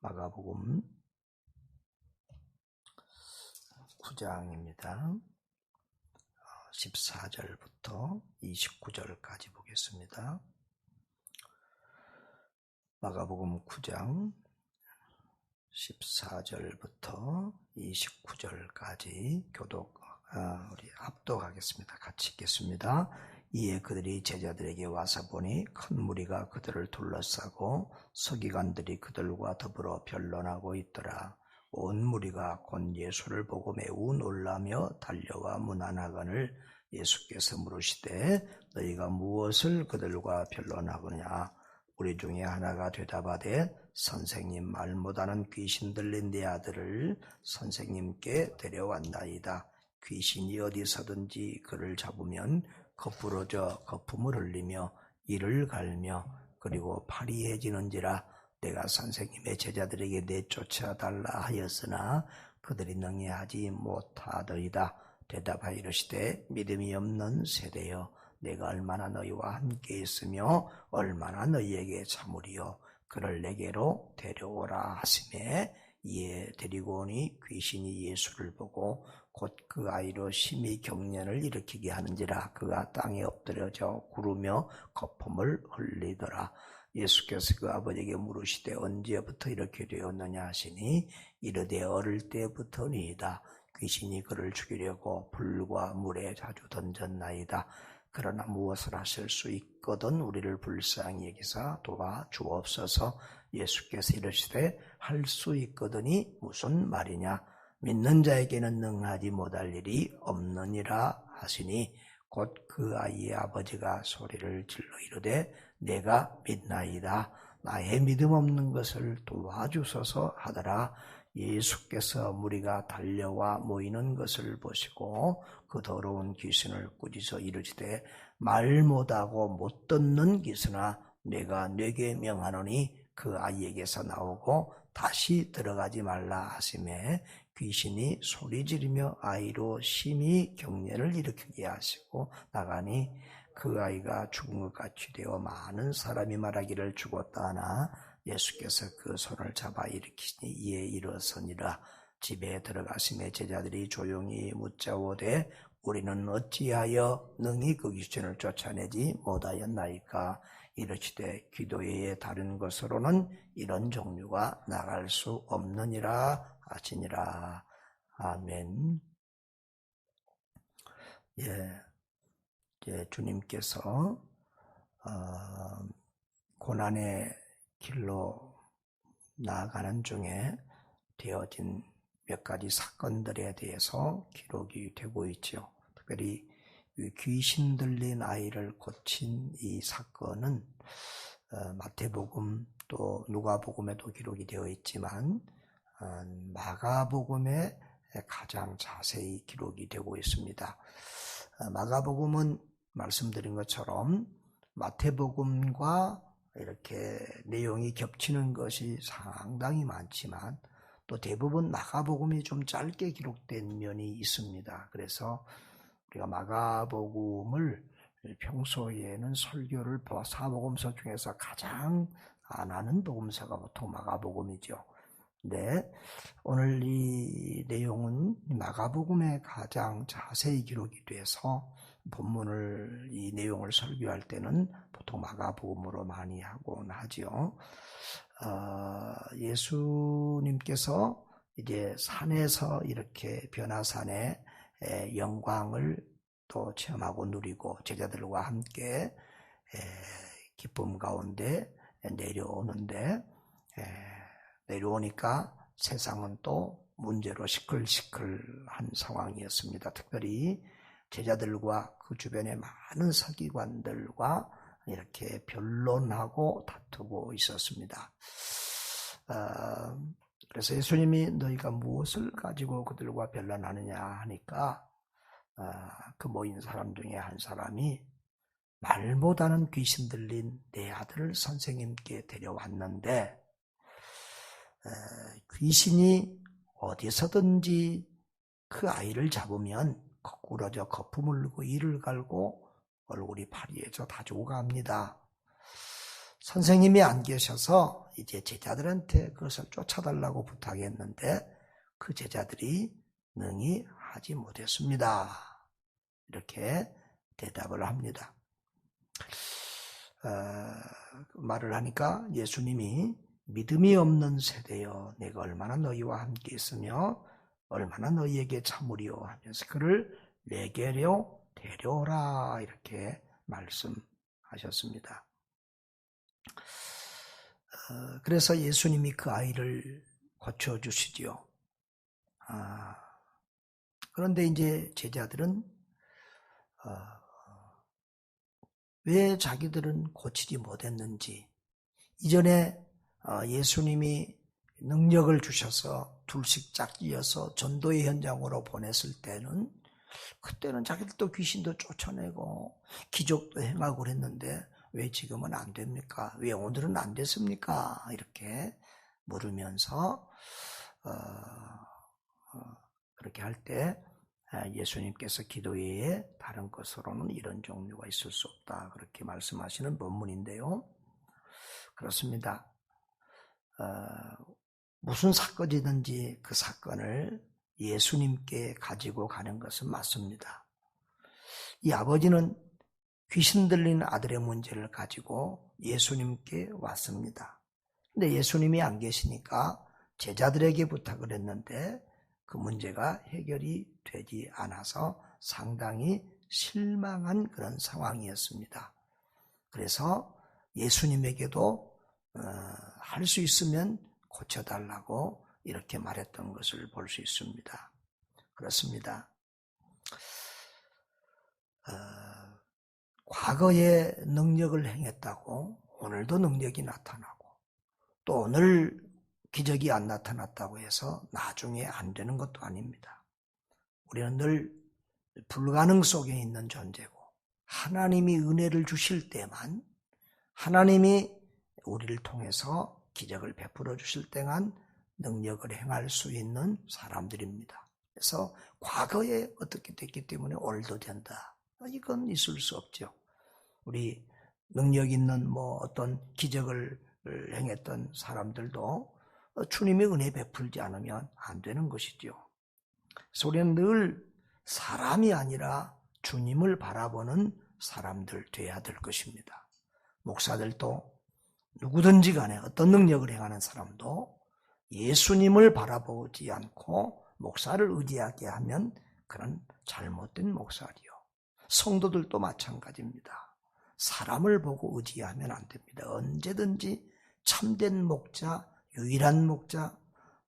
마가복음 9장입니다. 14절부터 29절까지 보겠습니다. 마가복음 9장 14절부터 29절까지 우리 합독하겠습니다. 같이 읽겠습니다. 이에 그들이 제자들에게 와서 보니 큰 무리가 그들을 둘러싸고 서기관들이 그들과 더불어 변론하고 있더라. 온 무리가 곧 예수를 보고 매우 놀라며 달려와 문안하거늘 예수께서 물으시되 너희가 무엇을 그들과 변론하느냐? 우리 중에 하나가 대답하되 선생님, 말 못하는 귀신 들린 네 아들을 선생님께 데려왔나이다. 귀신이 어디서든지 그를 잡으면 거푸러져 거품을 흘리며 이를 갈며 그리고 파리해지는지라. 내가 선생님의 제자들에게 내쫓아 달라 하였으나 그들이 능히 하지 못하더이다. 대답하여 이르시되 믿음이 없는 세대여, 내가 얼마나 너희와 함께 있으며 얼마나 너희에게 참으리요. 그를 내게로 데려오라 하시매 이에 데리고 오니 귀신이 예수를 보고 곧 그 아이로 심히 경련을 일으키게 하는지라. 그가 땅에 엎드려져 구르며 거품을 흘리더라. 예수께서 그 아버지에게 물으시되 언제부터 이렇게 되었느냐 하시니 이르되 어릴 때부터니이다. 귀신이 그를 죽이려고 불과 물에 자주 던졌나이다. 그러나 무엇을 하실 수 있거든 우리를 불쌍히 여기사 도와주옵소서. 예수께서 이르시되 할 수 있거든이 무슨 말이냐? 믿는 자에게는 능하지 못할 일이 없느니라 하시니 곧 그 아이의 아버지가 소리를 질러 이르되 내가 믿나이다. 나의 믿음 없는 것을 도와주소서 하더라. 예수께서 무리가 달려와 모이는 것을 보시고 그 더러운 귀신을 꾸짖어 이르시되 말 못하고 못 듣는 귀신아, 내가 네게 명하노니 그 아이에게서 나오고 다시 들어가지 말라 하시매 귀신이 소리 지르며 아이로 심히 경련을 일으키게 하시고 나가니 그 아이가 죽은 것 같이 되어 많은 사람이 말하기를 죽었다 하나 예수께서 그 손을 잡아 일으키시니 이에 일어서니라. 집에 들어가심에 제자들이 조용히 묻자오되 우리는 어찌하여 능히 그 귀신을 쫓아내지 못하였나이까? 이르시되 기도회의 다른 것으로는 이런 종류가 나갈 수 없느니라 하시니라. 아멘. 주님께서 고난의 길로 나아가는 중에 되어진 몇 가지 사건들에 대해서 기록이 되고 있죠. 특별히 귀신 들린 아이를 고친 이 사건은 마태복음 또 누가복음에도 기록이 되어 있지만 마가복음에 가장 자세히 기록이 되고 있습니다. 마가복음은 말씀드린 것처럼 마태복음과 이렇게 내용이 겹치는 것이 상당히 많지만 또 대부분 마가복음이 좀 짧게 기록된 면이 있습니다. 그래서 우리가 마가복음을 평소에는 설교를 사복음서 중에서 가장 안 하는 복음서가 보통 마가복음이죠. 근데 오늘 이 내용은 마가복음에 가장 자세히 기록이 돼서 본문을 이 내용을 설교할 때는 보통 마가복음으로 많이 하곤 하죠. 예수님께서 이제 산에서 이렇게 변화산의 영광을 또 체험하고 누리고 제자들과 함께 기쁨 가운데 내려오는데 내려오니까 세상은 또 문제로 시끌시끌한 상황이었습니다. 특별히 제자들과 그 주변의 많은 서기관들과 이렇게 변론하고 다투고 있었습니다. 그래서 예수님이 너희가 무엇을 가지고 그들과 변론하느냐 하니까 그 모인 사람 중에 한 사람이 말 못하는 귀신 들린 내 아들을 선생님께 데려왔는데 귀신이 어디서든지 그 아이를 잡으면 거꾸러져 거품을 흘리고 이를 갈고 얼굴이 파리해져 다 죽어갑니다. 선생님이 안 계셔서 이제 제자들한테 그것을 쫓아달라고 부탁했는데 그 제자들이 능히 하지 못했습니다. 이렇게 대답을 합니다. 말을 하니까 예수님이 믿음이 없는 세대여 내가 얼마나 너희와 함께 있으며 얼마나 너희에게 참으리요 하면서 그를 내게로 데려오라 이렇게 말씀하셨습니다. 그래서 예수님이 그 아이를 고쳐주시지요. 그런데 이제 제자들은 왜 자기들은 고치지 못했는지, 이전에 예수님이 능력을 주셔서 둘씩 짝지어서 전도의 현장으로 보냈을 때는 그때는 자기들도 귀신도 쫓아내고 기적도 행하고 그랬는데 왜 지금은 안 됩니까? 왜 오늘은 안 됐습니까? 이렇게 물으면서 그렇게 할 때 예수님께서 기도 외에 다른 것으로는 이런 종류가 있을 수 없다 그렇게 말씀하시는 본문인데요. 그렇습니다. 무슨 사건이든지 그 사건을 예수님께 가지고 가는 것은 맞습니다. 이 아버지는 귀신 들린 아들의 문제를 가지고 예수님께 왔습니다. 근데 예수님이 안 계시니까 제자들에게 부탁을 했는데 그 문제가 해결이 되지 않아서 상당히 실망한 그런 상황이었습니다. 그래서 예수님에게도 할 수 있으면 고쳐달라고 이렇게 말했던 것을 볼 수 있습니다. 그렇습니다. 과거에 능력을 행했다고 오늘도 능력이 나타나고 또 오늘 기적이 안 나타났다고 해서 나중에 안 되는 것도 아닙니다. 우리는 늘 불가능 속에 있는 존재고 하나님이 은혜를 주실 때만, 하나님이 우리를 통해서 기적을 베풀어 주실 때만 능력을 행할 수 있는 사람들입니다. 그래서 과거에 어떻게 됐기 때문에 오늘도 된다, 이건 있을 수 없죠. 우리 능력 있는 어떤 기적을 행했던 사람들도 주님의 은혜 베풀지 않으면 안 되는 것이죠. 그래서 우리는 늘 사람이 아니라 주님을 바라보는 사람들 돼야 될 것입니다. 목사들도 누구든지 간에 어떤 능력을 행하는 사람도 예수님을 바라보지 않고 목사를 의지하게 하면 그런 잘못된 목사리요. 성도들도 마찬가지입니다. 사람을 보고 의지하면 안 됩니다. 언제든지 참된 목자, 유일한 목자,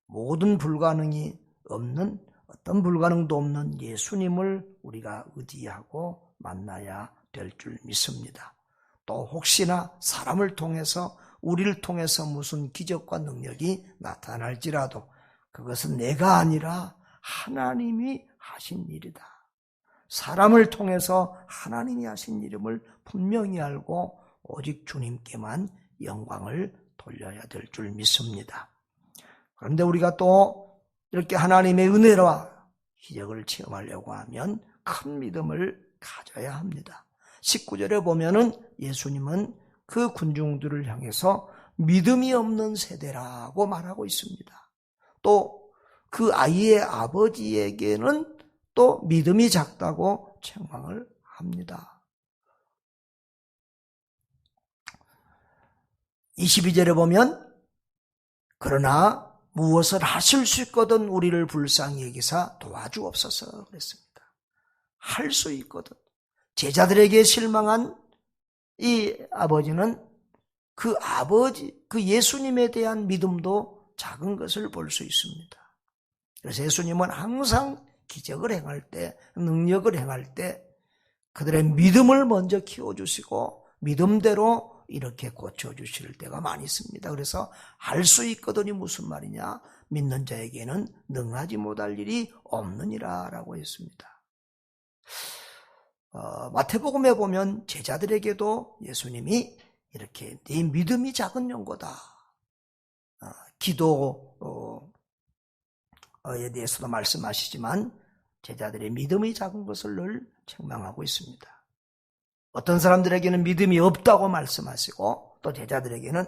모든 불가능이 없는, 어떤 불가능도 없는 예수님을 우리가 의지하고 만나야 될 줄 믿습니다. 또 혹시나 사람을 통해서, 우리를 통해서 무슨 기적과 능력이 나타날지라도 그것은 내가 아니라 하나님이 하신 일이다. 사람을 통해서 하나님이 하신 일임을 분명히 알고 오직 주님께만 영광을 돌려야 될 줄 믿습니다. 그런데 우리가 또 이렇게 하나님의 은혜와 기적을 체험하려고 하면 큰 믿음을 가져야 합니다. 19절에 보면은 예수님은 그 군중들을 향해서 믿음이 없는 세대라고 말하고 있습니다. 또 그 아이의 아버지에게는 또 믿음이 작다고 책망을 합니다. 22절에 보면 그러나 무엇을 하실 수 있거든 우리를 불쌍히 여기사 도와주옵소서 그랬습니다. 할 수 있거든. 제자들에게 실망한 이 아버지는 그 예수님에 대한 믿음도 작은 것을 볼 수 있습니다. 그래서 예수님은 항상 기적을 행할 때, 능력을 행할 때 그들의 믿음을 먼저 키워주시고 믿음대로 이렇게 고쳐주실 때가 많이 있습니다. 그래서 할 수 있거든이 무슨 말이냐? 믿는 자에게는 능하지 못할 일이 없느니라 라고 했습니다. 마태복음에 보면 제자들에게도 예수님이 이렇게 네 믿음이 작은 연고다. 기도에 대해서도 말씀하시지만 제자들의 믿음이 작은 것을 늘 책망하고 있습니다. 어떤 사람들에게는 믿음이 없다고 말씀하시고 또 제자들에게는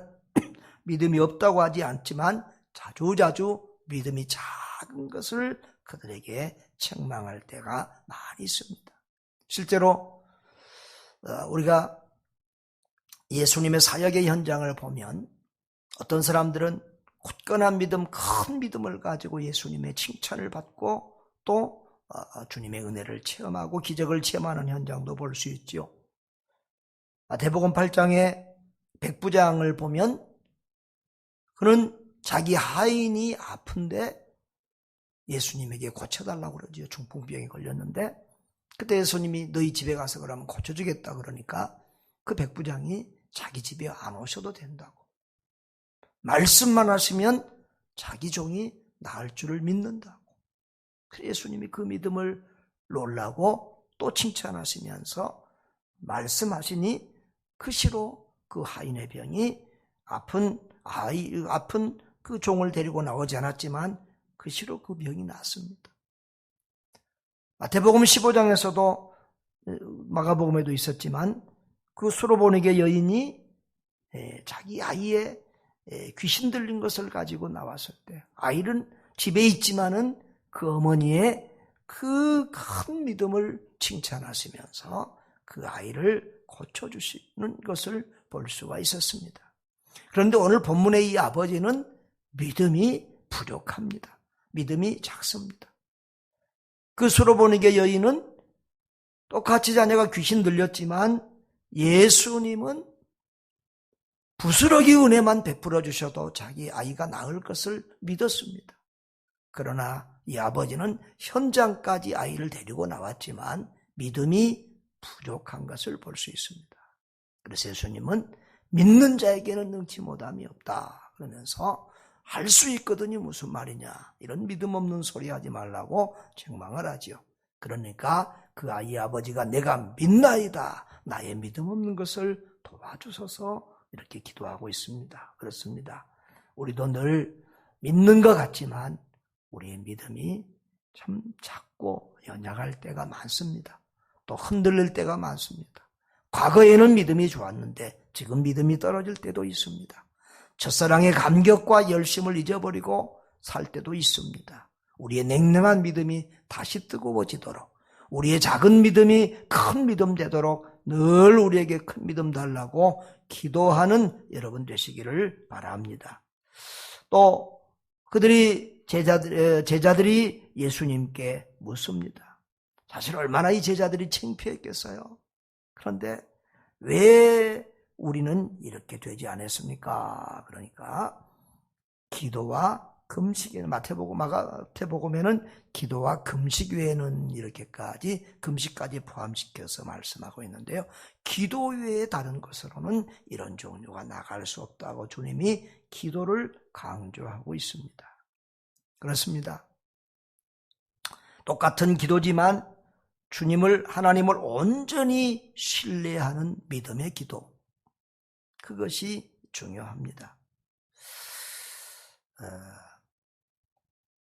믿음이 없다고 하지 않지만 자주자주 믿음이 작은 것을 그들에게 책망할 때가 많이 있습니다. 실제로 우리가 예수님의 사역의 현장을 보면 어떤 사람들은 굳건한 믿음, 큰 믿음을 가지고 예수님의 칭찬을 받고 또 주님의 은혜를 체험하고 기적을 체험하는 현장도 볼 수 있죠. 마태복음 8장의 백부장을 보면 그는 자기 하인이 아픈데 예수님에게 고쳐달라고 그러죠. 중풍병에 걸렸는데 그때 예수님이 너희 집에 가서 그러면 고쳐주겠다 그러니까 그 백부장이 자기 집에 안 오셔도 된다고. 말씀만 하시면 자기 종이 나을 줄을 믿는다고. 그래서 예수님이 그 믿음을 놀라고 또 칭찬하시면서 말씀하시니 그 시로 그 하인의 병이 아픈 그 종을 데리고 나오지 않았지만 그 시로 그 병이 났습니다. 마태복음 15장에서도 마가복음에도 있었지만 그 수로보니게 여인이 자기 아이의 귀신 들린 것을 가지고 나왔을 때 아이는 집에 있지만은 그 어머니의 그 큰 믿음을 칭찬하시면서 그 아이를 고쳐주시는 것을 볼 수가 있었습니다. 그런데 오늘 본문의 이 아버지는 믿음이 부족합니다. 믿음이 작습니다. 그 수로보니게 여인은 똑같이 자녀가 귀신 들렸지만 예수님은 부스러기 은혜만 베풀어 주셔도 자기 아이가 나을 것을 믿었습니다. 그러나 이 아버지는 현장까지 아이를 데리고 나왔지만 믿음이 부족한 것을 볼 수 있습니다. 그래서 예수님은 믿는 자에게는 능치 못함이 없다 그러면서 할 수 있거든요 무슨 말이냐 이런 믿음 없는 소리 하지 말라고 책망을 하죠. 그러니까 그 아이 아버지가 내가 믿나이다 나의 믿음 없는 것을 도와주소서 이렇게 기도하고 있습니다. 그렇습니다. 우리도 늘 믿는 것 같지만 우리의 믿음이 참 작고 연약할 때가 많습니다. 또 흔들릴 때가 많습니다. 과거에는 믿음이 좋았는데 지금 믿음이 떨어질 때도 있습니다. 첫사랑의 감격과 열심을 잊어버리고 살 때도 있습니다. 우리의 냉랭한 믿음이 다시 뜨거워지도록 우리의 작은 믿음이 큰 믿음 되도록 늘 우리에게 큰 믿음 달라고 기도하는 여러분 되시기를 바랍니다. 또 그들이 제자들이 예수님께 묻습니다. 사실 얼마나 이 제자들이 창피했겠어요. 그런데 왜 우리는 이렇게 되지 않았습니까? 그러니까 기도와 금식에는 마태복음에는 기도와 금식 외에는 이렇게까지 금식까지 포함시켜서 말씀하고 있는데요. 기도 외에 다른 것으로는 이런 종류가 나갈 수 없다고 주님이 기도를 강조하고 있습니다. 그렇습니다. 똑같은 기도지만 하나님을 온전히 신뢰하는 믿음의 기도. 그것이 중요합니다.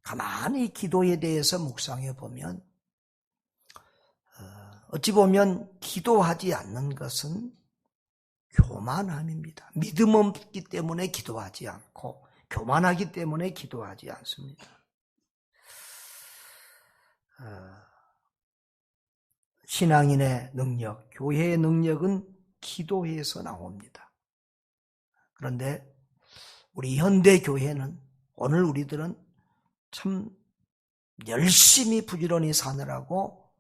가만히 기도에 대해서 묵상해 보면 어찌 보면 기도하지 않는 것은 교만함입니다. 믿음 없기 때문에 기도하지 않고 교만하기 때문에 기도하지 않습니다. 신앙인의 능력, 교회의 능력은 기도에서 나옵니다. 그런데 우리 현대 교회는 오늘 우리들은 참 열심히 부지런히 사느라고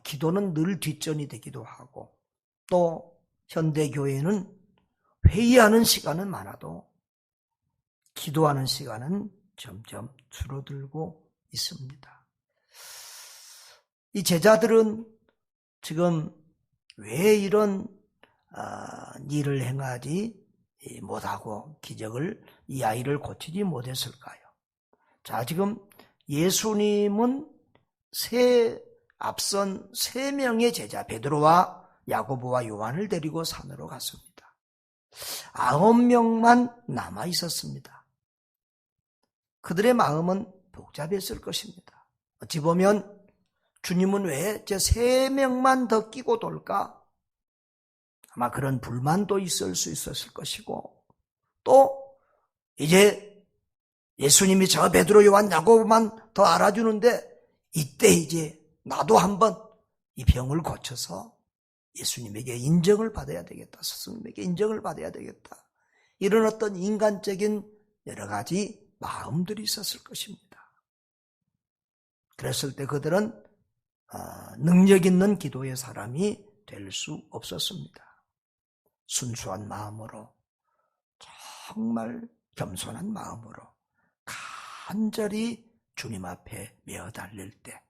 기도는 늘 뒷전이 되기도 하고 또 현대 교회는 회의하는 시간은 많아도 기도하는 시간은 점점 줄어들고 있습니다. 이 제자들은 지금 왜 이런 일을 행하지 못하고 기적을 이 아이를 고치지 못했을까요? 자, 지금 예수님은 앞선 3명의 제자 베드로와 야고보와 요한을 데리고 산으로 갔습니다. 9명만 남아 있었습니다. 그들의 마음은 복잡했을 것입니다. 어찌 보면 주님은 왜 저 3명만 더 끼고 돌까? 아마 그런 불만도 있을 수 있었을 것이고, 또 이제 예수님이 저 베드로, 요한, 야고보만 더 알아주는데 이때 이제 나도 한번 이 병을 고쳐서 예수님에게 인정을 받아야 되겠다. 스승님에게 인정을 받아야 되겠다. 이런 어떤 인간적인 여러 가지 마음들이 있었을 것입니다. 그랬을 때 그들은 능력 있는 기도의 사람이 될 수 없었습니다. 순수한 마음으로, 정말 겸손한 마음으로 간절히 주님 앞에 메어달릴 때,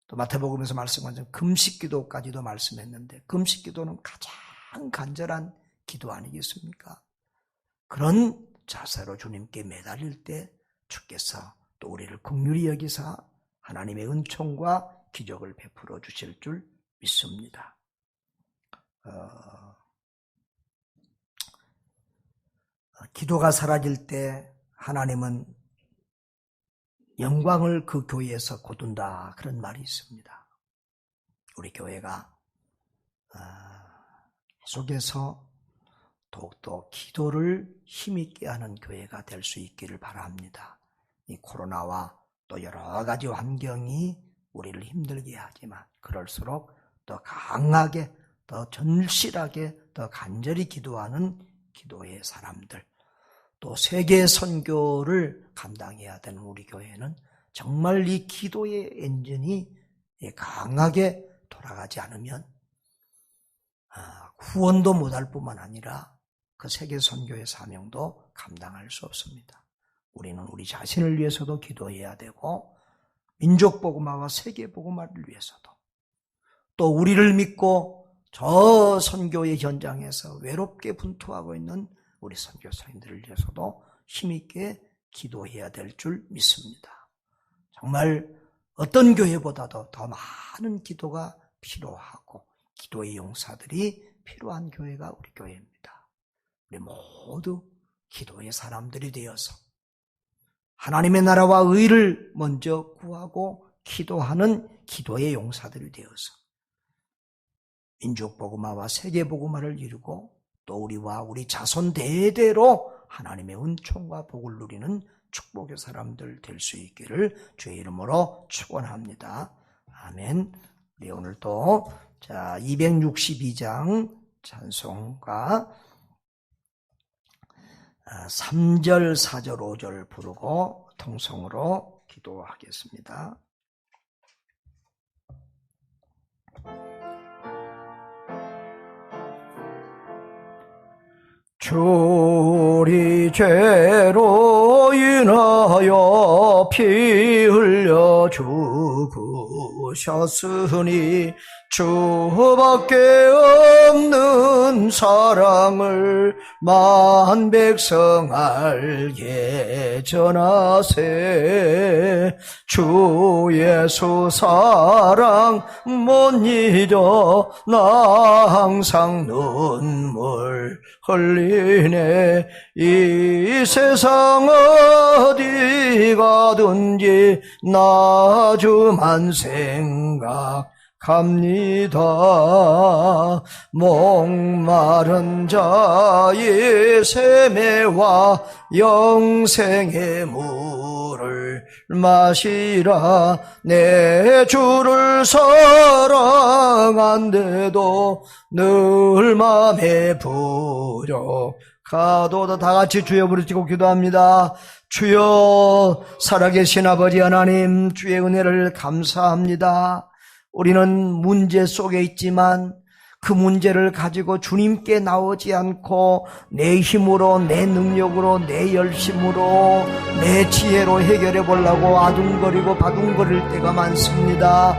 또 마태복음에서 말씀한 것처럼 금식기도까지도 말씀했는데, 금식기도는 가장 간절한 기도 아니겠습니까? 그런 자세로 주님께 매달릴 때 주께서 또 우리를 긍휼히 여기사 하나님의 은총과 기적을 베풀어 주실 줄 믿습니다. 기도가 사라질 때 하나님은 영광을 그 교회에서 거둔다, 그런 말이 있습니다. 우리 교회가 계속해서 더욱더 기도를 힘있게 하는 교회가 될 수 있기를 바랍니다. 이 코로나와 또 여러 가지 환경이 우리를 힘들게 하지만 그럴수록 더 강하게, 더 절실하게, 더 간절히 기도하는 기도의 사람들, 또 세계 선교를 감당해야 되는 우리 교회는 정말 이 기도의 엔진이 강하게 돌아가지 않으면 후원도 못할 뿐만 아니라 그 세계 선교의 사명도 감당할 수 없습니다. 우리는 우리 자신을 위해서도 기도해야 되고, 민족 복음화와 세계 복음화를 위해서도, 또 우리를 믿고 저 선교의 현장에서 외롭게 분투하고 있는 우리 선교사님들을 위해서도 힘있게 기도해야 될 줄 믿습니다. 정말 어떤 교회보다도 더 많은 기도가 필요하고 기도의 용사들이 필요한 교회가 우리 교회입니다. 우리 모두 기도의 사람들이 되어서 하나님의 나라와 의를 먼저 구하고 기도하는 기도의 용사들이 되어서 민족 복음화와 세계 복음화를 이루고 또 우리와 우리 자손 대대로 하나님의 은총과 복을 누리는 축복의 사람들 될 수 있기를 주의 이름으로 축원합니다. 아멘. 우리 오늘 또 262장 찬송가 3절, 4절, 5절 부르고 통성으로 기도하겠습니다. 주리 죄로 인하여 피 흘려 죽으셨으니 주밖에 없는 사랑을 만 백성 알게 전하세. 주 예수 사랑 못 잊어 나 항상 눈물 흘리네. 이 세상 어디 가든지 나 주만 생각합니다. 목마른 자의 샘매와 영생의 물을 마시라. 내 주를 사랑한데도 늘 맘에 부족하도다. 다 같이 주여 부르짖고 기도합니다. 주여, 살아계신 아버지 하나님, 주의 은혜를 감사합니다. 우리는 문제 속에 있지만 그 문제를 가지고 주님께 나오지 않고 내 힘으로, 내 능력으로, 내 열심으로, 내 지혜로 해결해 보려고 아둥거리고 바둥거릴 때가 많습니다.